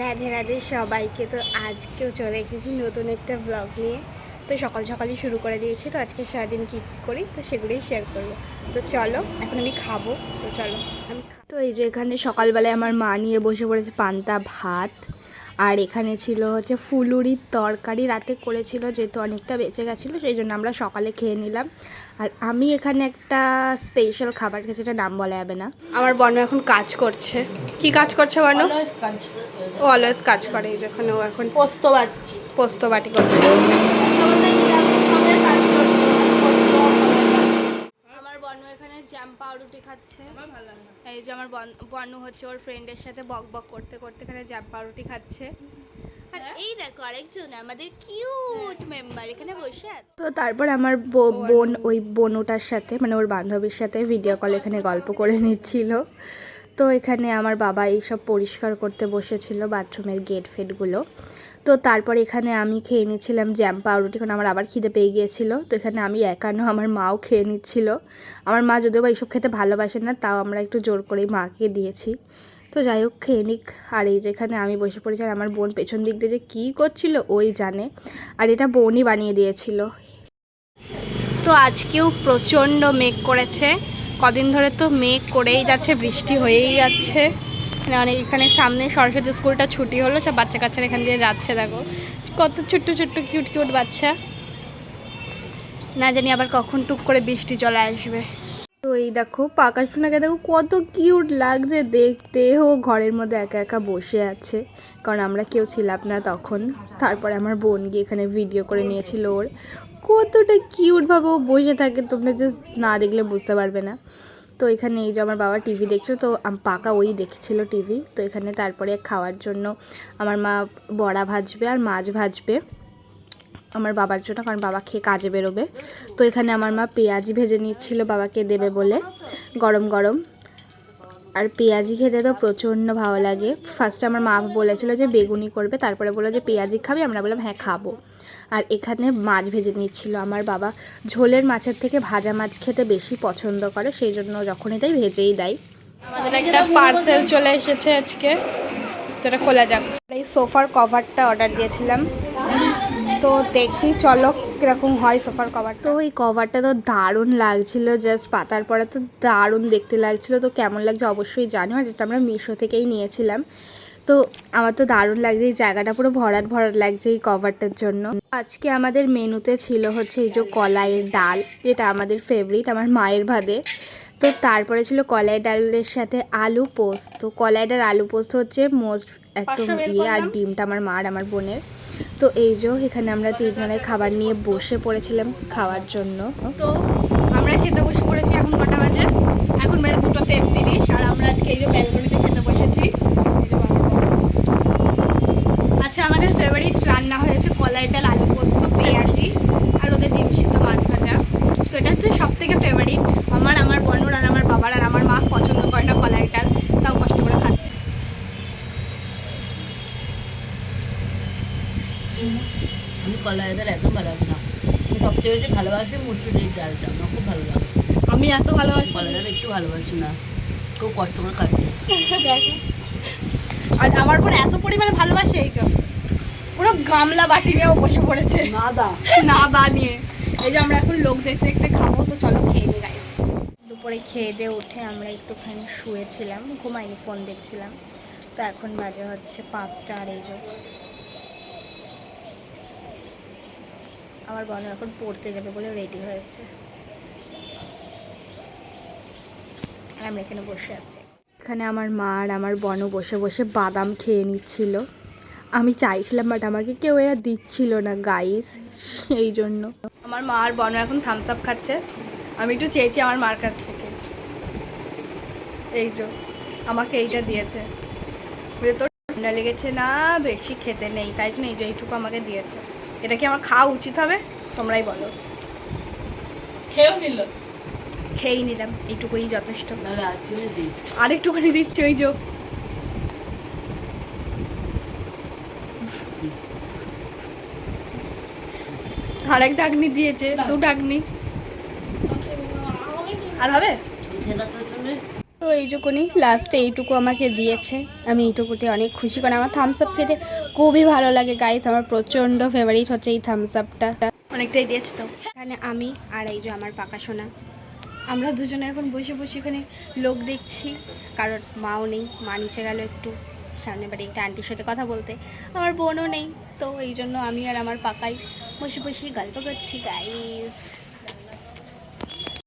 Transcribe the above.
রাধে রাধে সবাইকে। তো আজকেও চলে এসেছি নতুন একটা ব্লগ নিয়ে। তো সকাল সকালই শুরু করে দিয়েছি। তো আজকে সারাদিন কী কী করি তো সেগুলোই শেয়ার করবো। তো চলো, এখন আমি খাবো। তো চলো তো এই যে এখানে সকালবেলায় আমার মা নিয়ে বসে পড়েছে পান্তা ভাত, আর এখানে ছিল হচ্ছে ফুলুরির তরকারি, রাতে করেছিল, যেহেতু অনেকটা বেঁচে গেছিলো সেই জন্য আমরা সকালে খেয়ে নিলাম। আর আমি এখানে একটা স্পেশাল খাবার খেয়েছি, যেটা নাম বলা যাবে না। আমার বর্ণ এখন কাজ করছে। কি কাজ করছে বর্ণ? ও অলওয়েজ কাজ করে, যখন ও এখন পোস্ত বাটি করছে। আমার বর্ণ এখানে জ্যাম পাউরুটি খাচ্ছে। এই যে আমার বর্ণ হচ্ছে ওর ফ্রেন্ডের সাথে বক বক করতে করতে এখানে জ্যাম পাউরুটি খাচ্ছে। আর এই দেখো আরেকজন আমাদের কিউট মেম্বার এখানে বসে আছে। তো তারপর আমার বোন ওই বোনটার সাথে, মানে ওর বান্ধবীর সাথে ভিডিও কল এখানে গল্প করে নিচ্ছিল। তো এখানে আমার বাবা এইসব পরিষ্কার করতে বসেছিল, বাথরুমের গেট ফেটগুলো। তো তারপর এখানে আমি খেয়ে নিচ্ছিলাম জ্যাম পাউরুটি, কারণ আমার আবার খিদে পেয়ে গিয়েছিল। তো এখানে আমি একানো, আমার মাও খেয়ে নিচ্ছিল। আমার মা যদিও বা এইসব খেতে ভালোবাসে না, তাও আমরা একটু জোর করেই মাকে দিয়েছি। তো যাই হোক খেয়ে নিক। আর এই যেখানে আমি বসে পড়েছি, আর আমার বোন পেছন দিক দিয়ে যে কী করছিল ওই জানে। আর এটা বোনই বানিয়ে দিয়েছিল। তো আজকেও প্রচণ্ড মেঘ করেছে, কদিন ধরে তো মেঘ করেই যাচ্ছে, বৃষ্টি হয়েই যাচ্ছে। অনেক এখানে সামনে সরস্বতী স্কুলটা ছুটি হলো, সব বাচ্চা কাচ্চারা এখান দিয়ে যাচ্ছে। দেখো কত ছোট্ট ছোট্ট কিউট কিউট বাচ্চা, না জানি আবার কখন টুক করে বৃষ্টি চলে আসবে। তো এই দেখো পাকা সোনাকে দেখো কত কিউট লাগছে দেখতে। ও ঘরের মধ্যে একা একা বসে আছে, কারণ আমরা কেউ ছিলাম না তখন। তারপরে আমার বোন গিয়ে এখানে ভিডিও করে নিয়েছিল ওর। কতটা কিউটভাবে ও বসে থাকে, তোমরা জাস্ট না দেখলে বুঝতে পারবে না। তো এখানে এই যে আমার বাবা টিভি দেখছিল, তো পাকা ওই দেখছিল টিভি। তো এখানে তারপরে খাওয়ার জন্য আমার মা বড়া ভাজবে আর মাছ ভাজবে আমার বাবার জন্য, কারণ বাবা খেয়ে কাজে বেরোবে। তো এখানে আমার মা পেঁয়াজি ভেজে নিচ্ছিল বাবাকে দেবে বলে, গরম গরম। আর পেঁয়াজি খেতে তো প্রচণ্ড ভালো লাগে। ফার্স্টে আমার মা বলেছিল যে বেগুনি করবে, তারপরে বললো যে পেঁয়াজি খাবি, আমরা বললাম হ্যাঁ খাবো। আর এখানে মাছ ভেজে নিচ্ছিল আমার বাবা। ঝোলের মাছের থেকে ভাজা মাছ খেতে বেশি পছন্দ করে, সেই জন্য যখনই তাই ভেজেই দেয়। আমাদের একটা পার্সেল চলে এসেছে আজকে, যেটা খোলা যাক। এই সোফার কভারটা অর্ডার দিয়েছিলাম, তো দেখি চলো কীরকম হয় সোফার কভার। তো এই কভারটা তো দারুণ লাগছিল, জাস্ট পাতার পরে তো দারুণ দেখতে লাগছিল। তো কেমন লাগছে অবশ্যই জানো। আর এটা আমরা মিশো থেকেই নিয়েছিলাম। তো আমার তো দারুণ লাগছে, এই জায়গাটা পুরো ভরাট ভরাট লাগছে এই কভারটার জন্য। আজকে আমাদের মেনুতে ছিল হচ্ছে এই যে কলাইয়ের ডাল, যেটা আমাদের ফেভারিট আমার মায়ের ভাদে। তো তারপরে ছিল কলাই ডালের সাথে আলু পোস্ত। কলাই ডাল আলু পোস্ত হচ্ছে মোস্ট একদম ইয়ে, আর ডিমটা আমার মা আর আমার বোনের। তো এই যে এখানে আমরা তিনজনের খাবার নিয়ে বসে পড়েছিলাম খাওয়ার জন্য। তো আমরা খেতে বসে পড়েছি। এখন কটা বাজে? এখন বাজে 2:33। আর আমরা আজকে এই যে ব্যালকনিতে খেতে বসেছি। আচ্ছা, আমাদের ফেভারিট রান্না হয়েছে কলাই ডাল আলু পোস্ত পেঁয়াজি আর ওদের ডিম সিদ্ধ মাছ ভাজা। তো এটা হচ্ছে সব থেকে ফেভারিট আমার বোনের আর আমার বাবার। আর আমার মা পছন্দ করে না কলাই ডাল, তাও কষ্ট করে খাচ্ছে। আমি কলাই ডাল একদম ভালোবাসি না। আমি সবচেয়ে বেশি ভালোবাসি মুসুরির ডালটা, আমার খুব ভালো লাগে। আমি এত ভালোবাসি কলাই ডাল একটু ভালোবাসি না, খুব কষ্ট করে খাচ্ছি। আর আমার বোন এত পরিমাণে ভালোবাসে, এই যে পুরো গামলা বাটি নিয়েও বসে পড়েছে না দা নিয়ে। এই যে আমরা এখন লোক দেখতে দেখতে খাবো, তো চলো খেয়ে নিই। গাইস দুপুরে খেয়ে দিয়ে উঠে আমরা একটুখানি শুয়েছিলাম, ঘুমাইনি, ফোন দেখছিলাম। তো এখন বাজে হচ্ছে 5টা। আর এই যে আমার বোন এখন পড়তে যাবে বলে রেডি হয়েছে, আর আমরা এখানে বসে আছি। এখানে আমার মা আর আমার বোনও বসে বসে বাদাম খেয়ে নিচ্ছিল। আমি চাইছিলাম, বাট আমাকে কেউ এরা দিচ্ছিল না গাইস, সেই জন্য। আমার মা আর বোন এখন থামস আপ খাচ্ছে, আমি একটু চেয়েছি আমার মার কাছ থেকে। এই যে আমাকে এইটা দিয়েছে, তোর ঠান্ডা লেগেছে না, বেশি খেতে নেই, তাই জন্য এই যে এইটুকু আমাকে দিয়েছে। এটা কি আমার খাওয়া উচিত হবে? তোমরাই বলো। খেয়েই নিলাম, এইটুকুই যথেষ্ট। আরেকটুখানি দিচ্ছি, ওই যে আরেক ডাকনি দিয়েছে, 2 ডাকনি। আর হবে? তো তো এইটুকুনি লাস্টে এইটুকু আমাকে দিয়েছে, আমি এইটুকুতে অনেক খুশি, কারণ আমার থামস আপ খেতে খুবই ভালো লাগে গাইস, আমার প্রচণ্ড ফেভারিট হচ্ছে এই থামস আপটা। অনেকটাই দিয়েছে। তো এখানে আমি আর এই যে আমার পাকা সোনা, আমরা দুজনে এখন বসে বসে এখানে লোক দেখছি, কারণ মাও নেই, মা নিচে গেল একটু সামনে বাড়ি একটা আন্টির সাথে কথা বলতে, আমার বোনও নেই, তো এই জন্য আমি আর আমার পাকাই বসে বসে গল্প করছি গাইস।